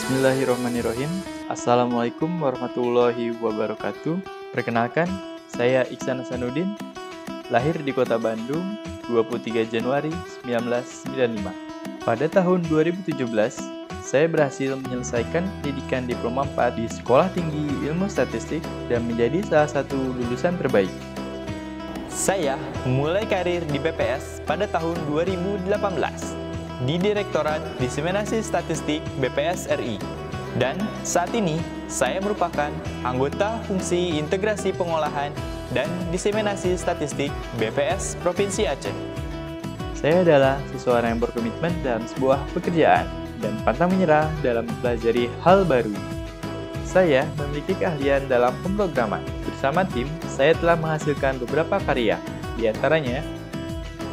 Bismillahirrahmanirrahim. Assalamualaikum warahmatullahi wabarakatuh. Perkenalkan, saya Iksan Hasanuddin, lahir di kota Bandung 23 Januari 1995. Pada tahun 2017, saya berhasil menyelesaikan pendidikan Diploma 4 di Sekolah Tinggi Ilmu Statistik dan menjadi salah satu lulusan terbaik. Saya memulai karir di BPS pada tahun 2018 di Direktorat Diseminasi Statistik BPS RI. Dan saat ini, saya merupakan anggota fungsi integrasi pengolahan dan diseminasi statistik BPS Provinsi Aceh. Saya adalah seseorang yang berkomitmen dalam sebuah pekerjaan dan pantang menyerah dalam mempelajari hal baru. Saya memiliki keahlian dalam pemrograman. Bersama tim, saya telah menghasilkan beberapa karya, di antaranya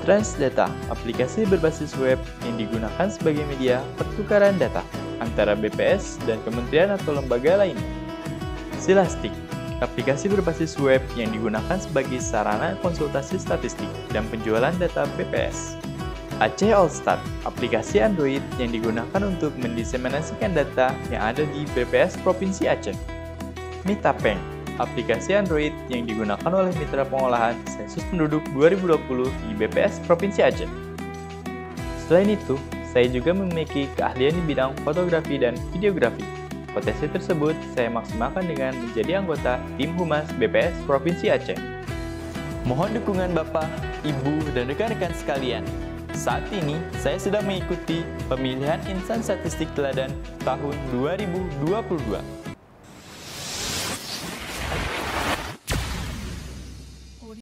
Transdata, aplikasi berbasis web yang digunakan sebagai media pertukaran data antara BPS dan kementerian atau lembaga lainnya. Silastik, aplikasi berbasis web yang digunakan sebagai sarana konsultasi statistik dan penjualan data BPS. Aceh Allstat, aplikasi Android yang digunakan untuk mendiseminasikan data yang ada di BPS Provinsi Aceh. Mitapeng, aplikasi Android yang digunakan oleh Mitra Pengolahan Sensus Penduduk 2020 di BPS Provinsi Aceh. Selain itu, saya juga memiliki keahlian di bidang fotografi dan videografi. Potensi tersebut saya maksimalkan dengan menjadi anggota tim Humas BPS Provinsi Aceh. Mohon dukungan Bapak, Ibu, dan rekan-rekan sekalian. Saat ini, saya sedang mengikuti pemilihan insan statistik teladan tahun 2022.